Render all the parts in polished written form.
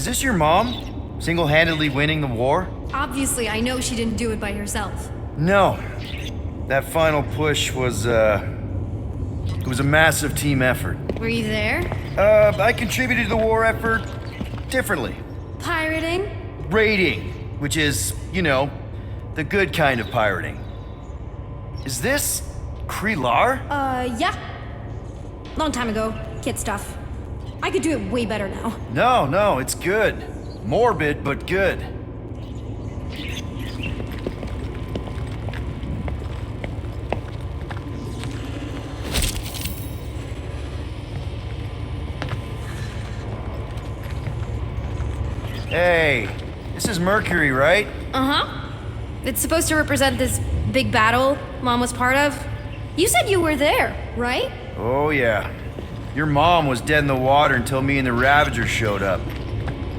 is this your mom? Single-handedly winning the war? Obviously, I know she didn't do it by herself. No. That final push was, it was a massive team effort. Were you there? I contributed to the war effort differently. Pirating? Raiding, which is, you know, the good kind of pirating. Is this Krelar? Yeah. Long time ago. Kid stuff. I could do it way better now. No, it's good. Morbid, but good. Hey, this is Mercury, right? Uh-huh. It's supposed to represent this big battle Mom was part of. You said you were there, right? Oh, yeah. Your mom was dead in the water until me and the Ravagers showed up.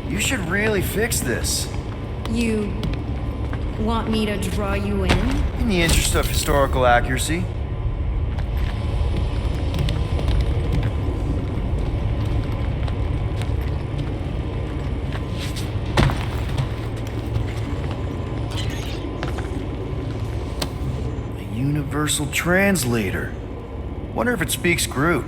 You should really fix this. You want me to draw you in? In the interest of historical accuracy. A universal translator. Wonder if it speaks Groot.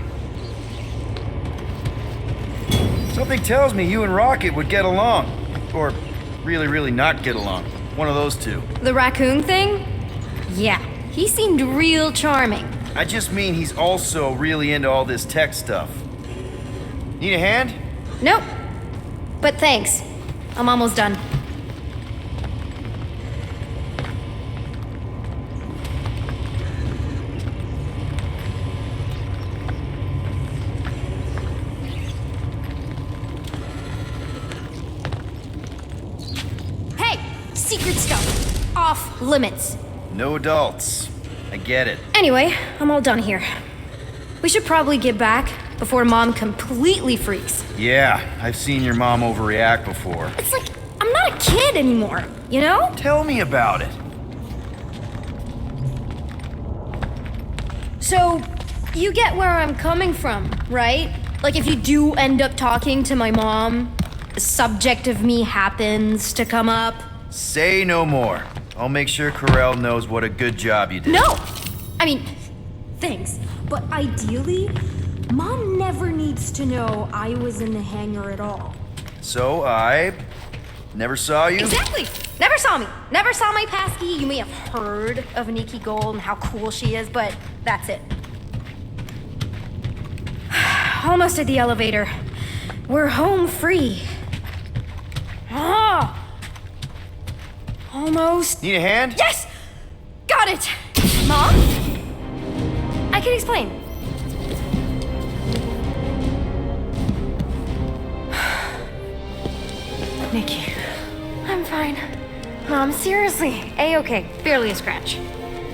Something tells me you and Rocket would get along. Or really not get along. One of those two. The raccoon thing? Yeah, he seemed real charming. I just mean he's also really into all this tech stuff. Need a hand? Nope. But thanks. I'm almost done. Hey! Secret stuff. Off limits. No adults. I get it. Anyway, I'm all done here. We should probably get back before Mom completely freaks. Yeah, I've seen your mom overreact before. It's like, I'm not a kid anymore, you know? Tell me about it. So, you get where I'm coming from, right? Like, if you do end up talking to my mom, the subject of me happens to come up. Say no more. I'll make sure Corell knows what a good job you did. No! I mean, thanks. But ideally, Mom never needs to know I was in the hangar at all. So I never saw you? Exactly! Never saw me. Never saw my passkey. You may have heard of Nikki Gold and how cool she is, but that's it. Almost at the elevator. We're home free. Ah! Almost. Need a hand? Yes! Got it! Mom? I can explain. Nikki. I'm fine. Mom, seriously. A-okay. Barely a scratch.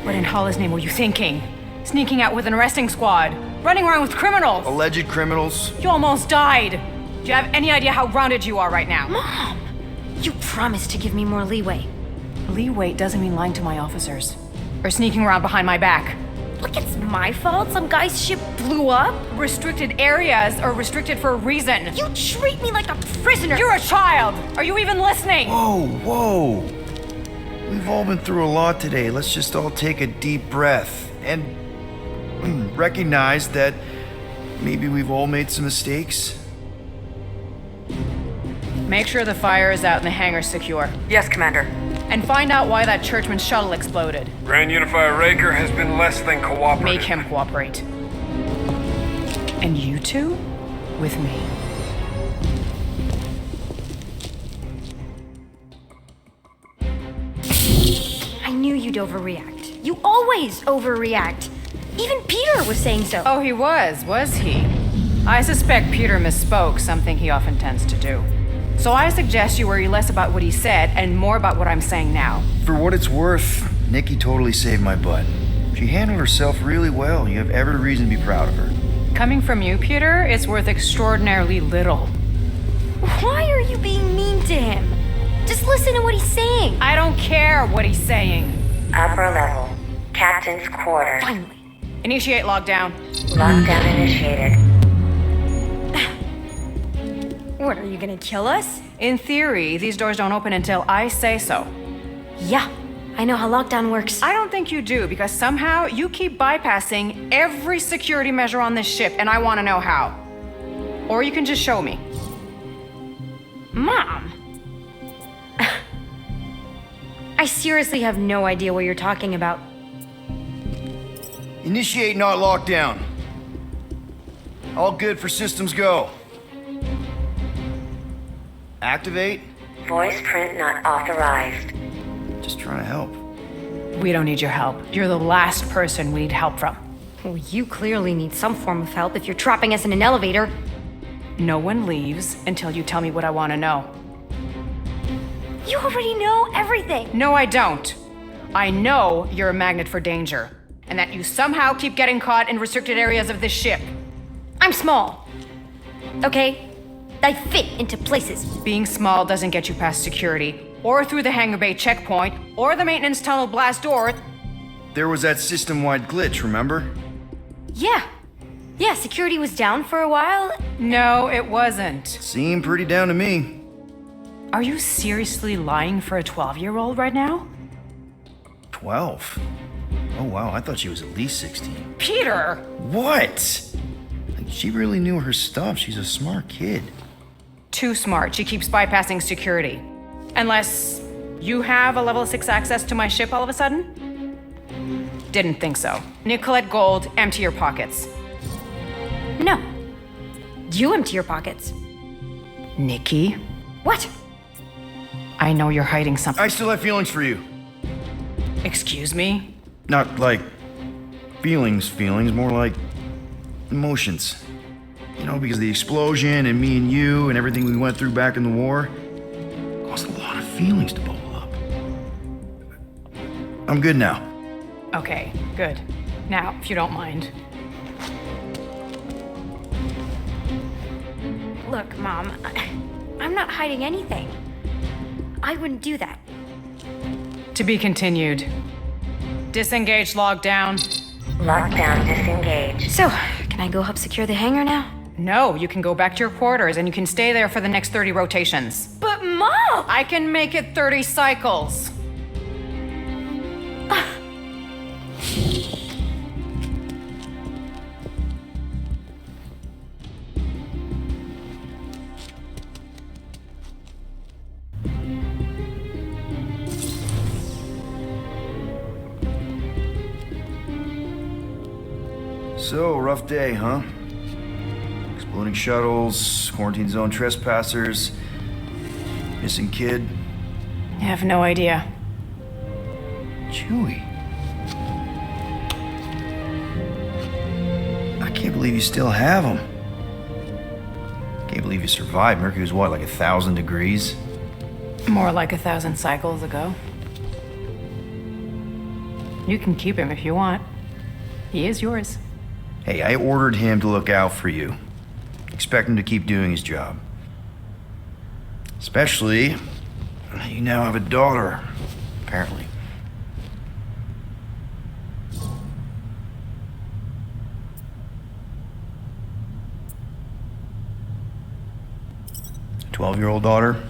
What in Hala's name were you thinking? Sneaking out with an arresting squad? Running around with criminals? Alleged criminals? You almost died! Do you have any idea how grounded you are right now? Mom! You promised to give me more leeway. Leeway doesn't mean lying to my officers. Or sneaking around behind my back. Look, it's my fault some guy's ship blew up. Restricted areas are restricted for a reason. You treat me like a prisoner. You're a child! Are you even listening? Whoa. We've all been through a lot today. Let's just all take a deep breath and recognize that maybe we've all made some mistakes. Make sure the fire is out and the hangar's secure. Yes, Commander. And find out why that Churchman shuttle exploded. Grand Unifier Raker has been less than cooperative. Make him cooperate. And you two? With me. I knew you'd overreact. You always overreact. Even Peter was saying so. Oh, he was he? I suspect Peter misspoke, something he often tends to do. So I suggest you worry less about what he said and more about what I'm saying now. For what it's worth, Nikki totally saved my butt. She handled herself really well. You have every reason to be proud of her. Coming from you, Peter, it's worth extraordinarily little. Why are you being mean to him? Just listen to what he's saying. I don't care what he's saying. Upper level. Captain's quarters. Finally. Initiate lockdown. Lockdown initiated. What, are you gonna kill us? In theory, these doors don't open until I say so. Yeah, I know how lockdown works. I don't think you do, because somehow you keep bypassing every security measure on this ship, and I want to know how. Or you can just show me. Mom! I seriously have no idea what you're talking about. Initiate not lockdown. All good for systems go. Activate. Voice print not authorized. Just trying to help. We don't need your help. You're the last person we need help from. Well, you clearly need some form of help if you're trapping us in an elevator. No one leaves until you tell me what I want to know. You already know everything. No, I don't. I know you're a magnet for danger, and that you somehow keep getting caught in restricted areas of this ship. I'm small. Okay? I fit into places. Being small doesn't get you past security, or through the hangar bay checkpoint, or the maintenance tunnel blast door. There was that system-wide glitch, remember? Yeah. Yeah, security was down for a while. No, it wasn't. Seemed pretty down to me. Are you seriously lying for a 12-year-old right now? 12? Oh wow, I thought she was at least 16. Peter! What? Like, she really knew her stuff. She's a smart kid. Too smart. She keeps bypassing security. Unless you have a level 6 access to my ship all of a sudden? Didn't think so. Nicolette Gold, empty your pockets. No. You empty your pockets. Nikki, What? I know you're hiding something. I still have feelings for you. Excuse me? Not like feelings, more like emotions. You know, because the explosion and me and you and everything we went through back in the war caused a lot of feelings to bubble up. I'm good now. Okay, good. Now, if you don't mind. Look, Mom, I'm not hiding anything. I wouldn't do that. To be continued. Disengage lockdown. Lockdown disengaged. So, can I go help secure the hangar now? No, you can go back to your quarters and you can stay there for the next 30 rotations. But Mom! I can make it 30 cycles. So, rough day, huh? Exploding shuttles, quarantine zone trespassers, missing kid. I have no idea. Chewie. I can't believe you still have him. Can't believe you survived. Mercury was what, like 1,000 degrees? More like 1,000 cycles ago. You can keep him if you want. He is yours. Hey, I ordered him to look out for you. Expect him to keep doing his job. Especially, you now have a daughter, apparently. A 12-year-old daughter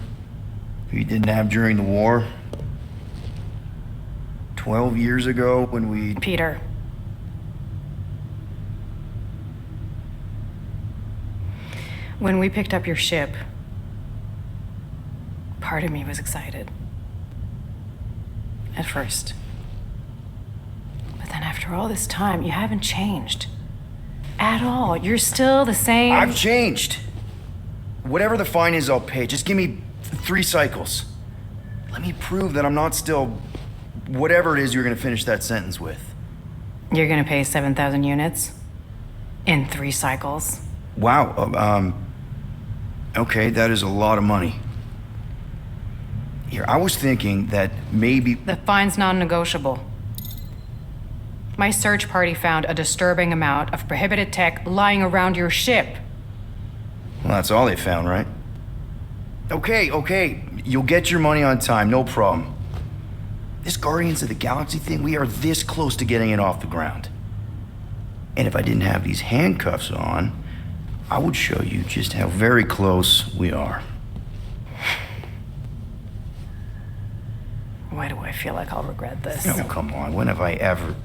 who you didn't have during the war. 12 years ago when we... Peter. When we picked up your ship, part of me was excited. At first. But then after all this time, you haven't changed. At all. You're still the same. I've changed. Whatever the fine is, I'll pay. Just give me 3 cycles. Let me prove that I'm not still whatever it is you're gonna finish that sentence with. You're gonna pay 7,000 units? In 3 cycles? Wow, okay, that is a lot of money. Here, I was thinking that maybe... The fine's non-negotiable. My search party found a disturbing amount of prohibited tech lying around your ship. Well, that's all they found, right? Okay, you'll get your money on time, no problem. This Guardians of the Galaxy thing, we are this close to getting it off the ground. And if I didn't have these handcuffs on, I would show you just how very close we are. Why do I feel like I'll regret this? Oh, come on. When have I ever?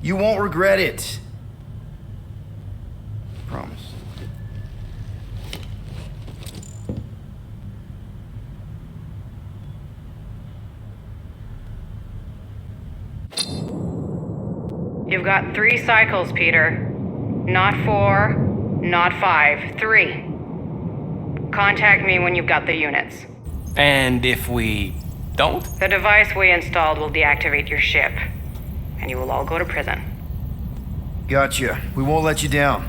You won't regret it. Promise. You've got 3 cycles, Peter. Not 4, not 5, 3. Contact me when you've got the units. And if we don't? The device we installed will deactivate your ship, and you will all go to prison. Gotcha. We won't let you down.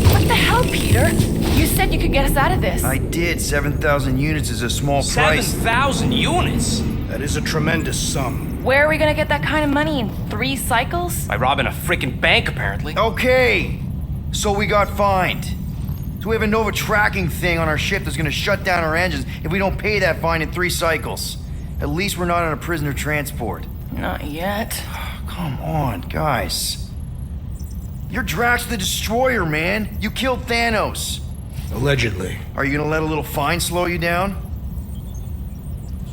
What the hell, Peter? You said you could get us out of this. I did. 7,000 units is a small price. 7,000 units? That is a tremendous sum. Where are we gonna get that kind of money in 3 cycles? By robbing a freaking bank, apparently. Okay. So we got fined. So we have a Nova tracking thing on our ship that's gonna shut down our engines if we don't pay that fine in 3 cycles. At least we're not on a prisoner transport. Not yet. Come on, guys. You're Drax the Destroyer, man. You killed Thanos. Allegedly. Are you gonna let a little fine slow you down?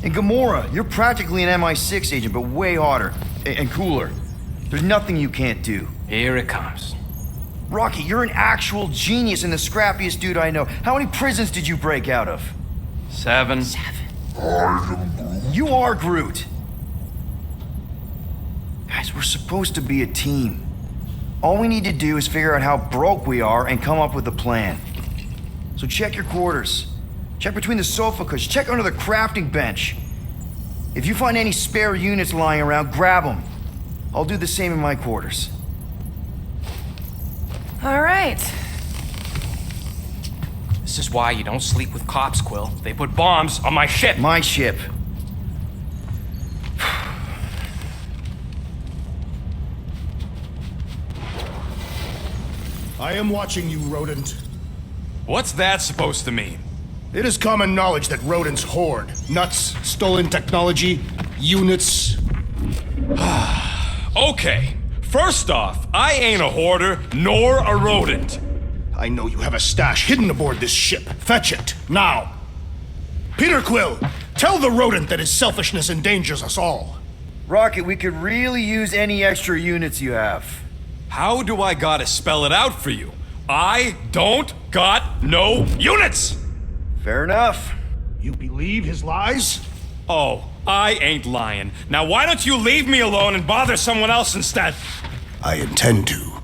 And Gamora, you're practically an MI6 agent, but way hotter and cooler. There's nothing you can't do. Here it comes. Rocky, you're an actual genius and the scrappiest dude I know. How many prisons did you break out of? 7. You are Groot. Guys, we're supposed to be a team. All we need to do is figure out how broke we are and come up with a plan. So check your quarters. Check between the sofa cushions. Check under the crafting bench. If you find any spare units lying around, grab them. I'll do the same in my quarters. All right. This is why you don't sleep with cops, Quill. They put bombs on my ship. My ship. I am watching you, rodent. What's that supposed to mean? It is common knowledge that rodents hoard nuts, stolen technology, units. Okay, first off, I ain't a hoarder nor a rodent. I know you have a stash hidden aboard this ship. Fetch it, now. Peter Quill, tell the rodent that his selfishness endangers us all. Rocket, we could really use any extra units you have. How do I gotta spell it out for you? I don't got no units! Fair enough. You believe his lies? Oh, I ain't lying. Now why don't you leave me alone and bother someone else instead? I intend to.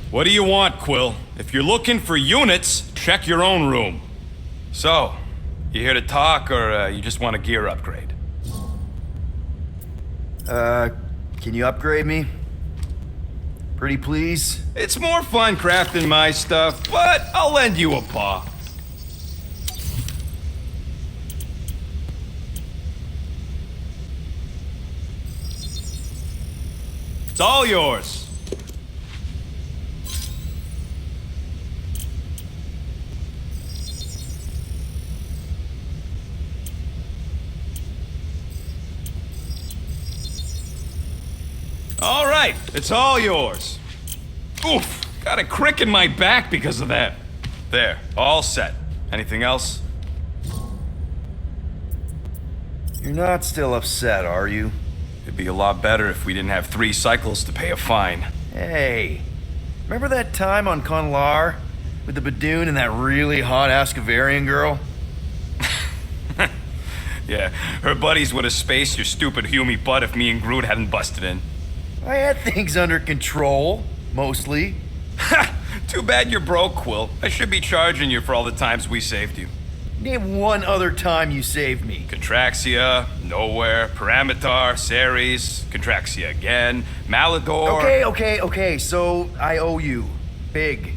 What do you want, Quill? If you're looking for units, check your own room. So, you here to talk or you just want a gear upgrade? Can you upgrade me? Pretty please? It's more fun crafting my stuff, but I'll lend you a paw. It's all yours. All right, it's all yours. Oof, got a crick in my back because of that. There, all set. Anything else? You're not still upset, are you? It'd be a lot better if we didn't have 3 cycles to pay a fine. Hey, remember that time on Conlar with the Badoon and that really hot Ascavarian girl? Yeah, her buddies would have spaced your stupid Humy butt if me and Groot hadn't busted in. I had things under control, mostly. Ha! Too bad you're broke, Quill. I should be charging you for all the times we saved you. Name one other time you saved me. Contraxia, Nowhere, Paramitar, Ceres, Contraxia again, Malador... Okay, so I owe you. Big.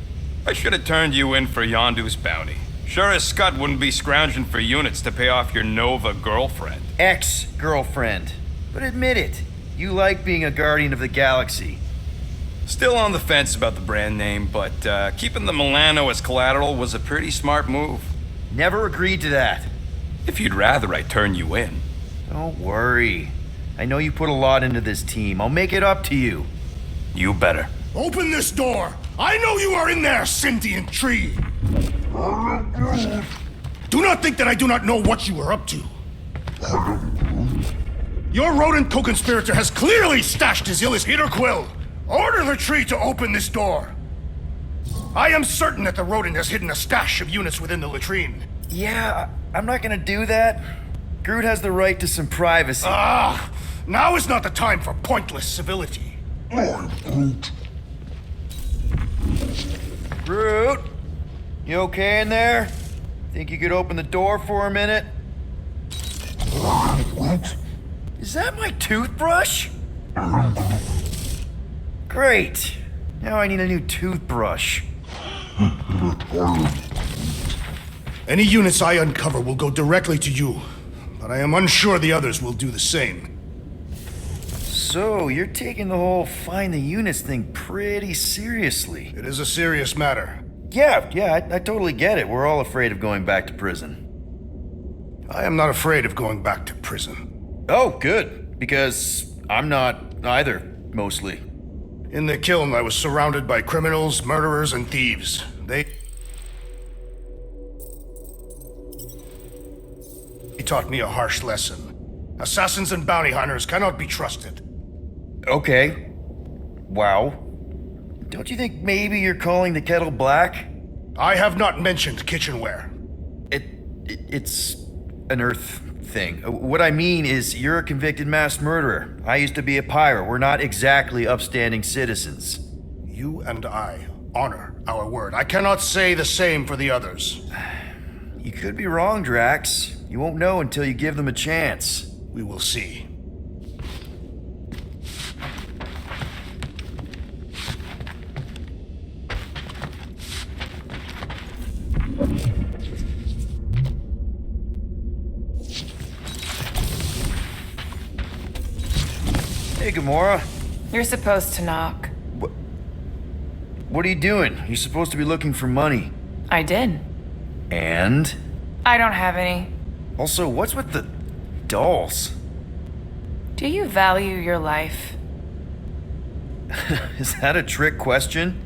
I should have turned you in for Yondu's bounty. Sure as Scott wouldn't be scrounging for units to pay off your Nova girlfriend. Ex-girlfriend. But admit it, you like being a guardian of the galaxy. Still on the fence about the brand name, but keeping the Milano as collateral was a pretty smart move. Never agreed to that. If you'd rather I turn you in. Don't worry. I know you put a lot into this team. I'll make it up to you. You better. Open this door! I know you are in there, sentient tree! Do not think that I do not know what you are up to. Your rodent co-conspirator has clearly stashed his illest. Peter Quill, order the tree to open this door. I am certain that the rodent has hidden a stash of units within the latrine. Yeah, I'm not gonna do that. Groot has the right to some privacy. Now is not the time for pointless civility. Groot, you okay in there? Think you could open the door for a minute? Is that my toothbrush? Great. Now I need a new toothbrush. Any units I uncover will go directly to you, but I am unsure the others will do the same. So, you're taking the whole find the units thing pretty seriously. It is a serious matter. Yeah, I totally get it. We're all afraid of going back to prison. I am not afraid of going back to prison. Oh, good. Because I'm not either, mostly. In the kiln, I was surrounded by criminals, murderers, and thieves. They taught me a harsh lesson. Assassins and bounty hunters cannot be trusted. Okay. Wow. Don't you think maybe you're calling the kettle black? I have not mentioned kitchenware. It's an Earth thing. What I mean is, you're a convicted mass murderer. I used to be a pirate. We're not exactly upstanding citizens. You and I honor our word. I cannot say the same for the others. You could be wrong, Drax. You won't know until you give them a chance. We will see. Hey, Gamora. You're supposed to knock. What are you doing? You're supposed to be looking for money. I did. And? I don't have any. Also, what's with the dolls? Do you value your life? Is that a trick question?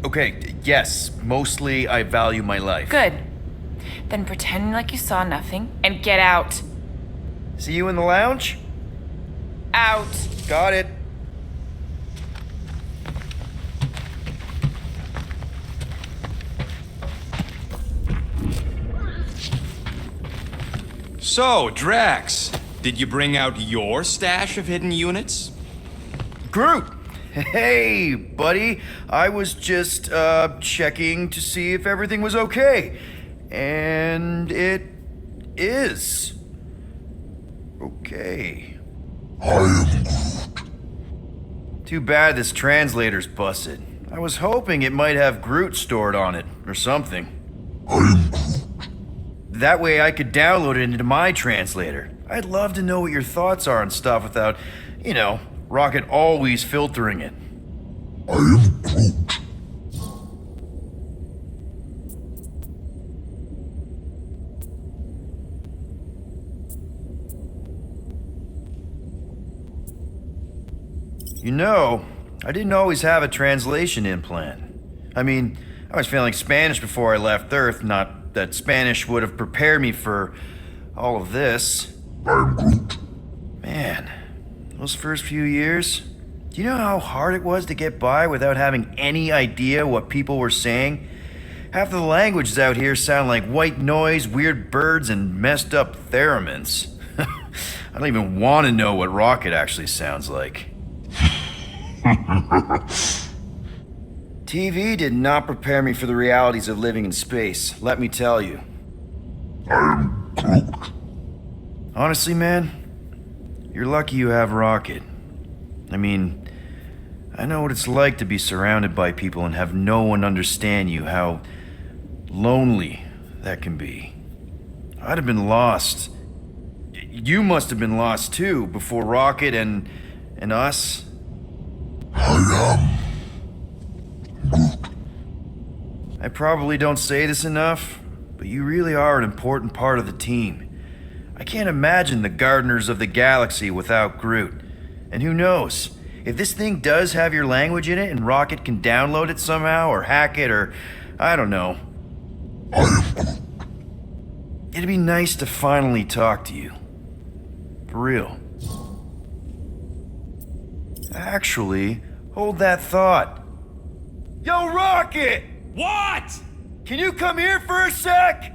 Okay, yes, mostly I value my life. Good. Then pretend like you saw nothing and get out. See you in the lounge? Out. Got it. So, Drax, did you bring out your stash of hidden units? Groot! Hey, buddy. I was just, checking to see if everything was okay. And it is. Okay. Too bad this translator's busted. I was hoping it might have Groot stored on it, or something. That way I could download it into my translator. I'd love to know what your thoughts are on stuff without, Rocket always filtering it. I didn't always have a translation implant. I mean, I was failing Spanish before I left Earth, not that Spanish would have prepared me for all of this. Man, those first few years, do you know how hard it was to get by without having any idea what people were saying? Half of the languages out here sound like white noise, weird birds, and messed up theremins. I don't even want to know what Rocket actually sounds like. TV did not prepare me for the realities of living in space, let me tell you. Honestly, man, you're lucky you have Rocket. I mean, I know what it's like to be surrounded by people and have no one understand you, how lonely that can be. I'd have been lost. You must have been lost too, before Rocket and us. I probably don't say this enough, but you really are an important part of the team. I can't imagine the Gardeners of the Galaxy without Groot. And who knows, if this thing does have your language in it and Rocket can download it somehow or hack it or I don't know, it'd be nice to finally talk to you. For real. Actually, hold that thought. Yo, Rocket! What? Can you come here for a sec?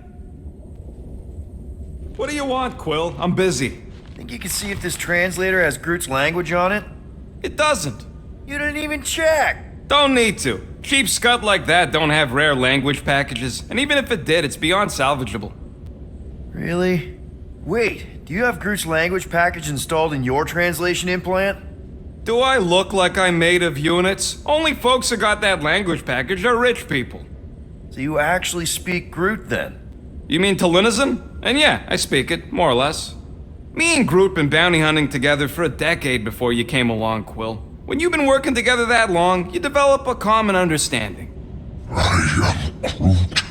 What do you want, Quill? I'm busy. Think you can see if this translator has Groot's language on it? It doesn't. You didn't even check. Don't need to. Cheap scut like that don't have rare language packages, and even if it did, it's beyond salvageable. Really? Wait, do you have Groot's language package installed in your translation implant? Do I look like I'm made of units? Only folks who got that language package are rich people. So you actually speak Groot then? You mean Talinism? And yeah, I speak it, more or less. Me and Groot been bounty hunting together for a decade before you came along, Quill. When you've been working together that long, you develop a common understanding. I am Groot.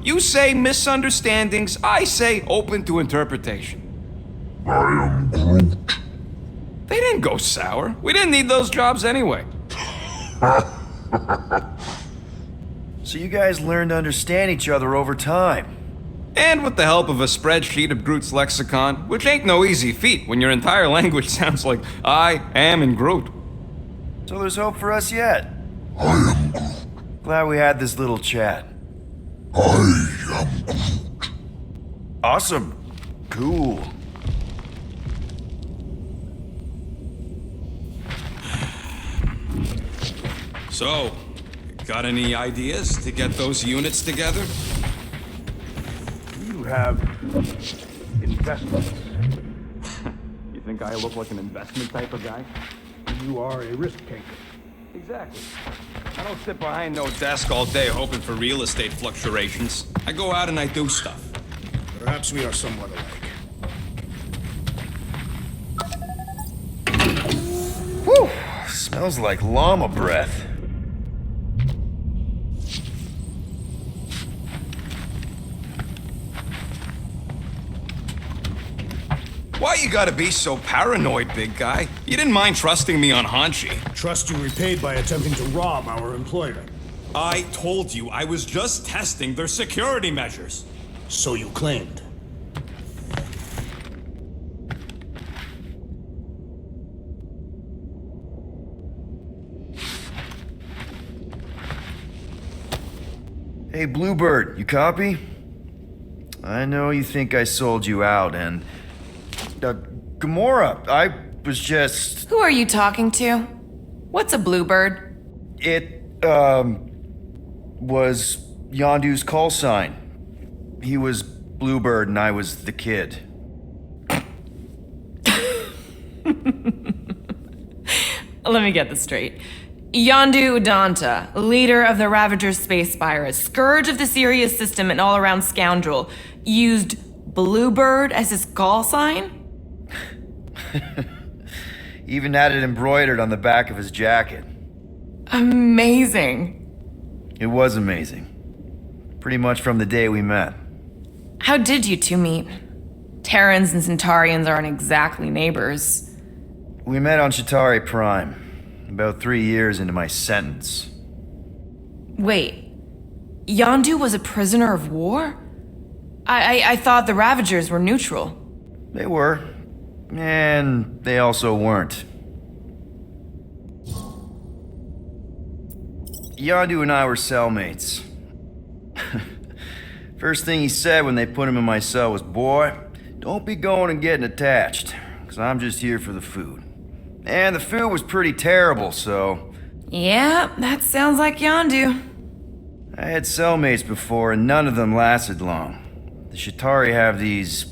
You say misunderstandings, I say open to interpretation. I am Groot. They didn't go sour. We didn't need those jobs anyway. So you guys learned to understand each other over time. And with the help of a spreadsheet of Groot's lexicon, which ain't no easy feat when your entire language sounds like I am in Groot. So there's hope for us yet. I am Groot. Glad we had this little chat. I am Groot. Awesome. Cool. So, got any ideas to get those units together? You have investments. You think I look like an investment type of guy? You are a risk taker. Exactly. I don't sit behind no desk all day hoping for real estate fluctuations. I go out and I do stuff. Perhaps we are somewhat alike. Whew. Smells like llama breath. Why you gotta be so paranoid, big guy? You didn't mind trusting me on Hanshi. Trust you repaid by attempting to rob our employer. I told you I was just testing their security measures. So you claimed. Hey, Bluebird, you copy? I know you think I sold you out, and... Gamora, I was just... Who are you talking to? What's a bluebird? It, was Yondu's call sign. He was Bluebird and I was the kid. Let me get this straight. Yondu Udonta, leader of the Ravager space virus, scourge of the Sirius system and all-around scoundrel, used Bluebird as his call sign? Even had it embroidered on the back of his jacket. Amazing. It was amazing. Pretty much from the day we met. How did you two meet? Terrans and Centaurians aren't exactly neighbors. We met on Chitauri Prime, about 3 years into my sentence. Wait, Yondu was a prisoner of war? I thought the Ravagers were neutral. They were. And they also weren't. Yondu and I were cellmates. First thing he said when they put him in my cell was, "Boy, don't be going and getting attached, because I'm just here for the food." And the food was pretty terrible, so... Yeah, that sounds like Yondu. I had cellmates before, and none of them lasted long. The Chitauri have these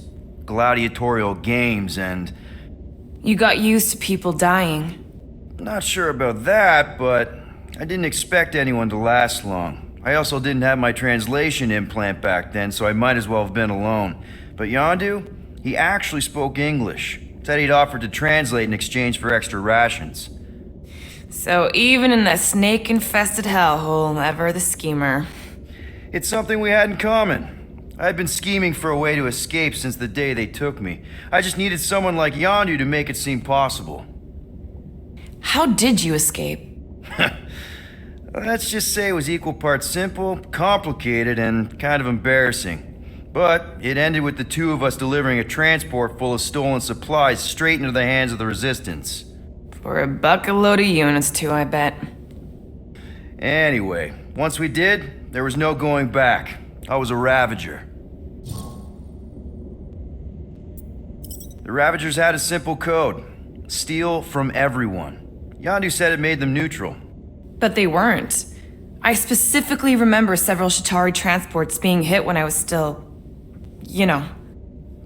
gladiatorial games, and... You got used to people dying. Not sure about that, but I didn't expect anyone to last long. I also didn't have my translation implant back then, so I might as well have been alone. But Yondu, he actually spoke English. Said he'd offered to translate in exchange for extra rations. So even in that snake-infested hellhole, ever the schemer. It's something we had in common. I'd been scheming for a way to escape since the day they took me. I just needed someone like Yondu to make it seem possible. How did you escape? Let's just say it was equal parts simple, complicated, and kind of embarrassing. But it ended with the two of us delivering a transport full of stolen supplies straight into the hands of the Resistance. For a bucket-load of units, too, I bet. Anyway, once we did, there was no going back. I was a Ravager. The Ravagers had a simple code. Steal from everyone. Yondu said it made them neutral. But they weren't. I specifically remember several Shatari transports being hit when I was still... you know.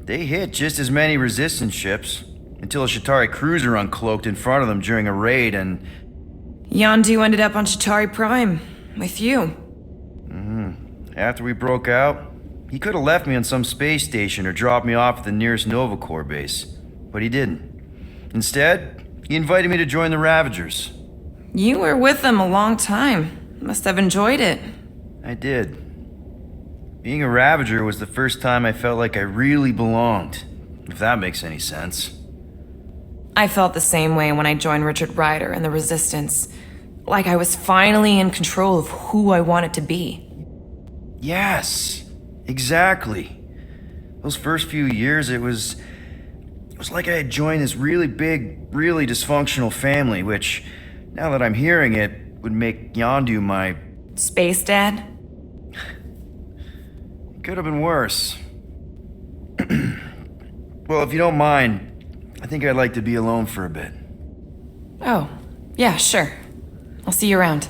They hit just as many Resistance ships, until a Shatari cruiser uncloaked in front of them during a raid and... Yondu ended up on Shatari Prime, with you. After we broke out, he could have left me on some space station or dropped me off at the nearest Nova Corps base, but he didn't. Instead, he invited me to join the Ravagers. You were with them a long time. Must have enjoyed it. I did. Being a Ravager was the first time I felt like I really belonged, if that makes any sense. I felt the same way when I joined Richard Ryder and the Resistance. Like I was finally in control of who I wanted to be. Yes, exactly. Those first few years, it was like I had joined this really big, really dysfunctional family, which, now that I'm hearing it, would make Yondu my... Space Dad? Could have been worse. Well, if you don't mind, I think I'd like to be alone for a bit. Oh, yeah, sure. I'll see you around.